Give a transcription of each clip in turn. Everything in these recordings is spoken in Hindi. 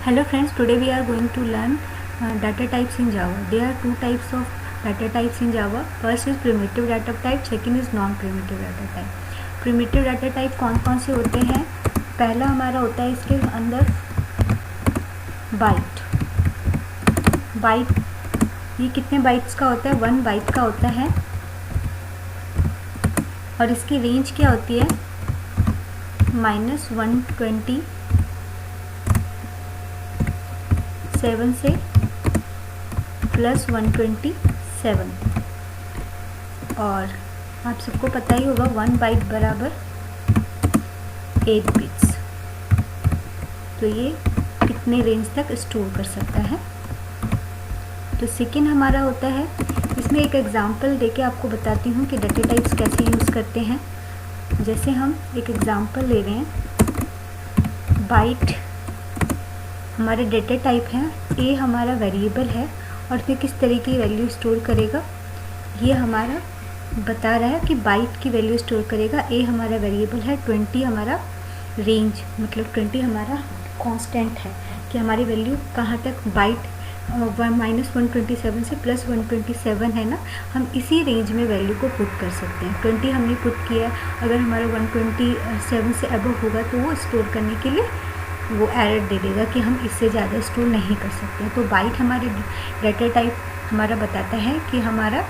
Hello friends, today we are going to learn data types in Java. There are two types of data types in Java. First is primitive data type, second is non-primitive data type. Primitive data type कौन कौन से होते हैं? पहला हमारा होता है इसके अंदर बाइट. ये कितने बाइट्स का होता है? 1 बाइट का होता है और इसकी रेंज क्या होती है? -127 से +127. और आप सबको पता ही होगा 1 बाइट बराबर 8 बिट्स. तो ये कितने रेंज तक स्टोर कर सकता है? तो सेकेंड हमारा होता है, इसमें एक एग्जांपल देके आपको बताती हूँ कि डाटा टाइप्स कैसे यूज़ करते हैं. जैसे हम एक एग्जांपल ले रहे हैं. बाइट हमारे डेटा टाइप है, ए हमारा वेरिएबल है और फिर किस तरह की वैल्यू स्टोर करेगा ये हमारा बता रहा है कि बाइट की वैल्यू स्टोर करेगा. ए हमारा वेरिएबल है, 20 हमारा रेंज, मतलब 20 हमारा कांस्टेंट है कि हमारी वैल्यू कहाँ तक बाइट -127 से +127 है ना, हम इसी रेंज में वैल्यू को पुट कर सकते हैं. 20 हमने पुट किया, अगर हमारा 127 से अबव होगा तो वो स्टोर करने के लिए वो एरर दे देगा कि हम इससे ज़्यादा स्टोर नहीं कर सकते. तो बाइट हमारे डाटा टाइप हमारा बताता है कि हमारा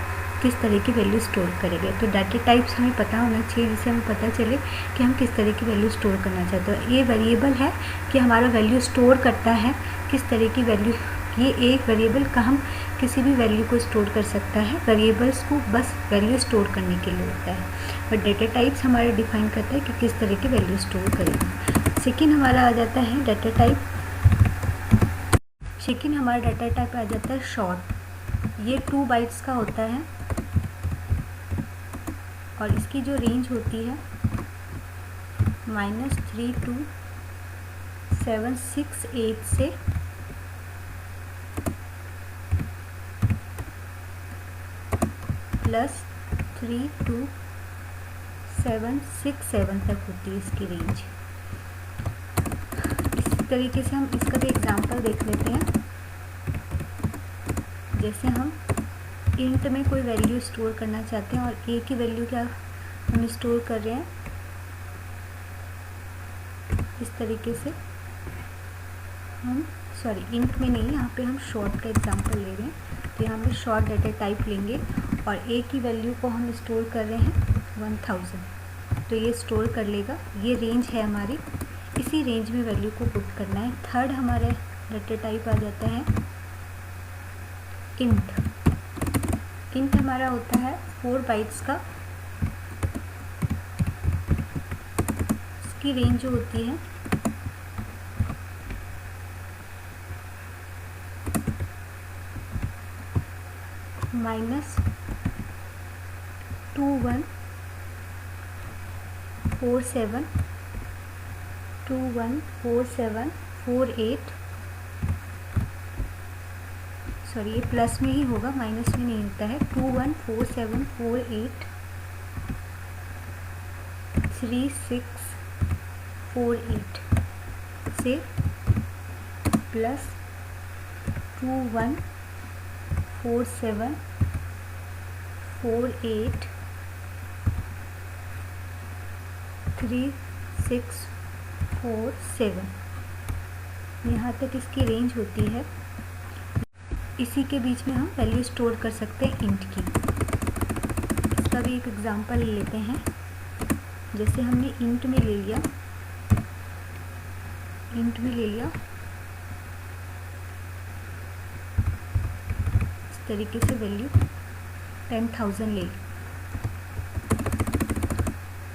किस तरह की वैल्यू स्टोर करेंगे. तो डाटा टाइप्स हमें पता होना चाहिए जिससे हमें पता चले कि हम किस तरह की वैल्यू स्टोर करना चाहते हैं. ये वेरिएबल है कि हमारा वैल्यू स्टोर करता है किस तरह की वैल्यू. ये एक वेरिएबल का हम किसी भी वैल्यू को स्टोर कर सकता है. वेरिएबल्स को बस वैल्यू स्टोर करने के लिए होता है, बट डाटा टाइप्स हमारे डिफाइन करता है कि किस तरह की वैल्यू स्टोर करेगा. सेकेंड हमारा आ जाता है डाटा टाइप. सेकेंड हमारा डाटा टाइप आ जाता है शॉर्ट. ये 2 बाइट्स का होता है और इसकी जो रेंज होती है -32768 से +32767 तक होती है इसकी रेंज. इस तरीके से हम इसका भी एग्जांपल देख लेते हैं. जैसे हम इंट में कोई वैल्यू स्टोर करना चाहते हैं और ए की वैल्यू क्या हम स्टोर कर रहे हैं इस तरीके से. हम इंट में नहीं, यहाँ पे हम शॉर्ट का एग्जांपल ले रहे हैं. तो यहाँ पे शॉर्ट डाटा टाइप लेंगे और ए की वैल्यू को हम स्टोर कर रहे हैं 1000. तो ये स्टोर कर लेगा. ये रेंज है हमारी, इसी रेंज में वैल्यू को पुट करना है. थर्ड हमारा डाटा टाइप आ जाता है इंट. इंट हमारा होता है 4 बाइट्स का. इसकी रेंज जो होती है -214748. सॉरी, ये प्लस में ही होगा, माइनस में नहीं होता है. 2147483648 से +2147483647. यहाँ तक इसकी रेंज होती है. इसी के बीच में हम वैल्यू स्टोर कर सकते हैं इंट की. इसका भी एक एग्जांपल ले लेते हैं. जैसे हमने इंट में ले लिया इस तरीके से वैल्यू 10,000 ले ली.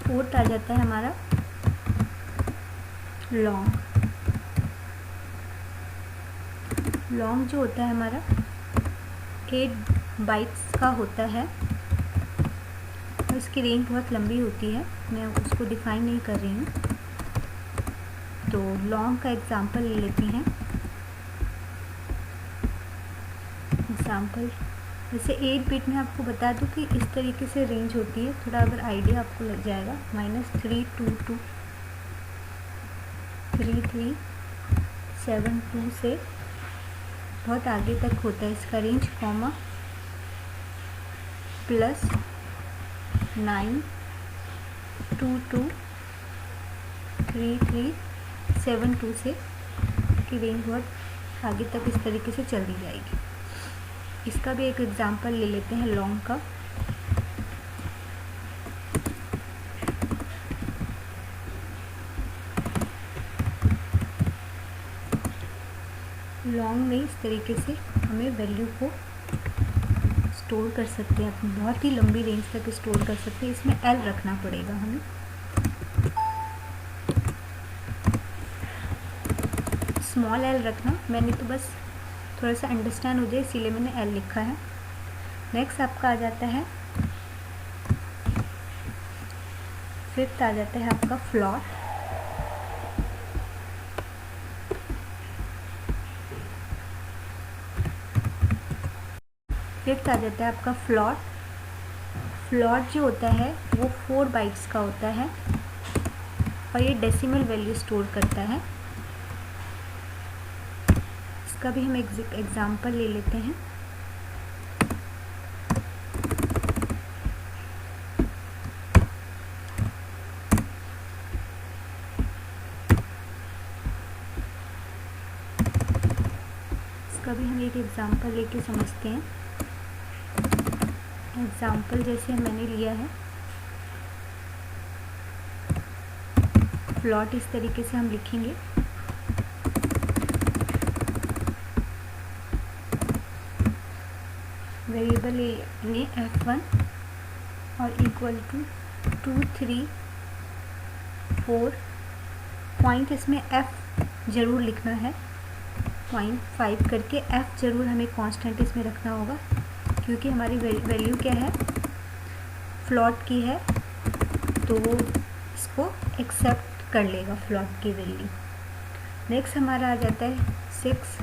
फोर्थ आ जाता है हमारा लॉन्ग. लॉन्ग जो होता है हमारा 8 बाइट्स का होता है और इसकी रेंज बहुत लंबी होती है. मैं उसको डिफाइन नहीं कर रही हूँ. तो लॉन्ग का एग्जांपल ले लेते हैं. एग्जांपल जैसे 8 बिट में आपको बता दूं कि इस तरीके से रेंज होती है. थोड़ा अगर आइडिया आपको लग जाएगा. -322 33 7 2 से बहुत आगे तक होता है इसका रेंज, कॉमा प्लस 9 2 2 3 3 7 2 से की रेंज बहुत आगे तक इस तरीके से चल दी जाएगी। इसका भी एक एग्जांपल ले लेते हैं लॉन्ग का। लॉन्ग में इस तरीके से हमें वैल्यू को स्टोर कर सकते हैं, अपनी बहुत ही लंबी रेंज तक स्टोर कर सकते हैं। इसमें एल रखना पड़ेगा हमें। स्मॉल एल रखना, मैंने तो बस थोड़ा सा अंडरस्टैंड हो जाए इसीलिए मैंने एल लिखा है। नेक्स्ट आपका आ जाता है, फिफ्थ आ जाता है आपका फ्लॉट। फिफ्थ आ जाता है आपका फ्लॉट। फ्लॉट जो होता है वो 4 बाइट्स का होता है और ये डेसिमल वैल्यू स्टोर करता है। इसका भी हम एग्जांपल ले लेते हैं। इसका भी हम एक एग्जांपल लेके समझते हैं। एग्जाम्पल जैसे मैंने लिया है, प्लॉट इस तरीके से हम लिखेंगे। वेरिएबल ए F1 और इक्वल टू 2 3 4 पॉइंट, इसमें F ज़रूर लिखना है 0.5 करके। F ज़रूर हमें कांस्टेंट इसमें रखना होगा क्योंकि हमारी वैल्यू क्या है, फ्लॉट की है, तो वो इसको एक्सेप्ट कर लेगा फ्लॉट की वैल्यू। नेक्स्ट हमारा आ जाता है 6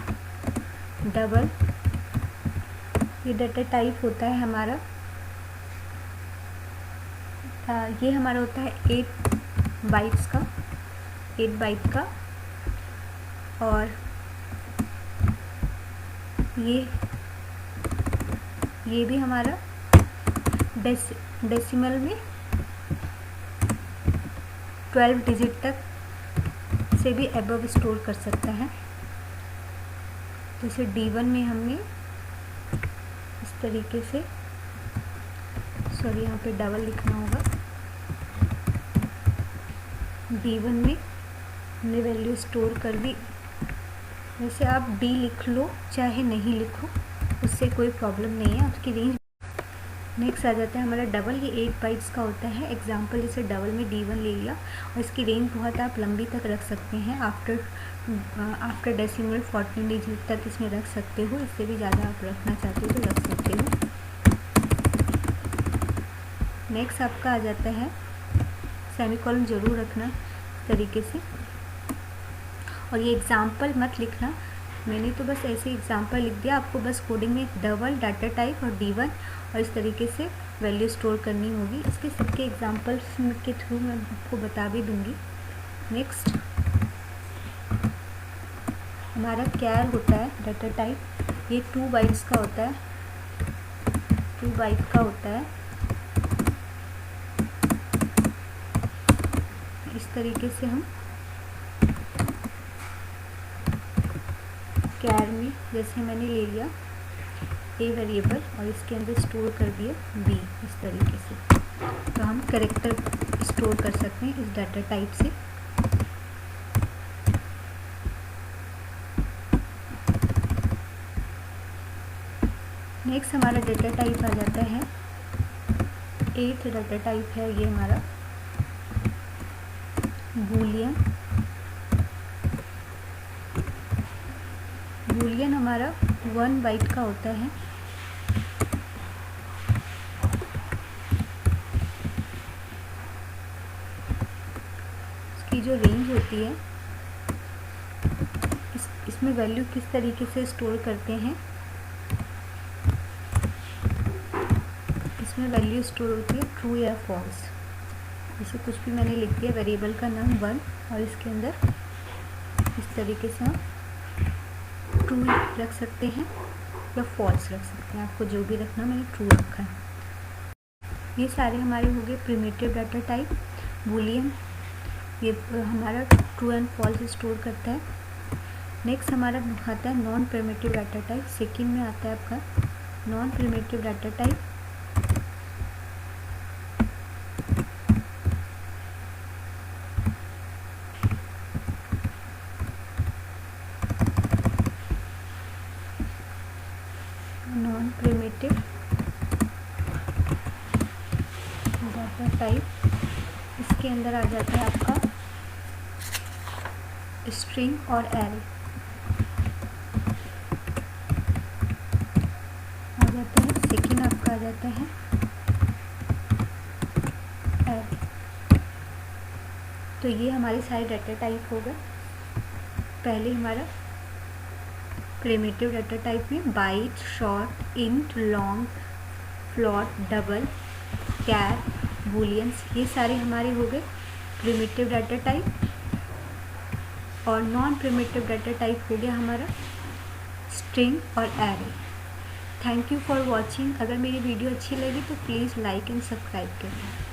डबल। ये डाटा टाइप होता है हमारा, ये हमारा होता है 8 बाइट्स का, 8 बाइट का। और ये भी हमारा डेसिमल में 12 डिजिट तक से भी अबव स्टोर कर सकता है। जैसे D1 में हमने इस तरीके से, सॉरी यहाँ पे डबल लिखना होगा, D1 में हमने वैल्यू स्टोर कर दी। वैसे आप D लिख लो चाहे नहीं लिखो, उससे कोई प्रॉब्लम नहीं है, उसकी रेंज। नेक्स्ट आ जाता है हमारा डबल। ये 8 बाइट्स का होता है। एग्जांपल जैसे डबल में D1 ले लिया और इसकी रेंज बहुत आप लंबी तक रख सकते हैं, आफ्टर डेसिमल 14 डिजिट तक इसमें रख सकते हो। इससे भी ज़्यादा आप रखना चाहते हो तो रख सकते हो। नेक्स्ट आपका आ जाता है, सेमीकोलन ज़रूर रखना इस तरीके से। और ये एग्जाम्पल मत लिखना, मैंने तो बस ऐसे एग्जाम्पल लिख दिया। आपको बस कोडिंग में डबल, डाटा टाइप और D1 और इस तरीके से वैल्यू स्टोर करनी होगी। इसके सबके एग्जाम्पल्स के थ्रू मैं आपको बता भी दूंगी। नेक्स्ट हमारा कैर होता है डाटा टाइप। ये 2 बाइट्स का होता है, 2 बाइट का होता है। इस तरीके से हम कैर में, जैसे मैंने ले लिया ए वेरिएबल और इसके अंदर स्टोर कर दिया बी, इस तरीके से, तो हम कैरेक्टर स्टोर कर सकते हैं इस डाटा टाइप से। नेक्स्ट हमारा डाटा टाइप आ जाता है 8th डाटा टाइप है ये हमारा बूलियन। बूलियन हमारा 1 बाइट का होता है। इसकी जो रेंज होती है, इसमें वैल्यू किस तरीके से स्टोर करते हैं, इसमें वैल्यू स्टोर होती है ट्रू या फॉल्स। जैसे कुछ भी मैंने लिख दिया, वेरिएबल का नाम 1 और इसके अंदर इस तरीके से हम ट्रू रख सकते हैं या फॉल्स रख सकते हैं, आपको जो भी रखना, मैंने ट्रू रखा है। ये सारे हमारे हो गए प्रिमिटिव डाटा टाइप। बूलियन ये हमारा ट्रू एंड फॉल्स स्टोर करता है। नेक्स्ट हमारा आता है non primitive data type. Second में आता है आपका non primitive data type. Non primitive data type, इसके अंदर आ जाता है आपका स्ट्रिंग और एरे आ जाता है। सेकेंड आपका आ जाता है एरे। तो ये हमारे सारे डाटा टाइप हो गए। पहले हमारा प्रिमिटिव डाटा टाइप में byte, short, int, long, float, double, char, booleans, ये सारे हमारे हो गए प्रिमिटिव डाटा टाइप। और नॉन प्रिमिटिव डाटा टाइप हो गया हमारा स्ट्रिंग और array. Thank you for watching. अगर मेरी वीडियो अच्छी लगी तो प्लीज़ लाइक एंड सब्सक्राइब करें।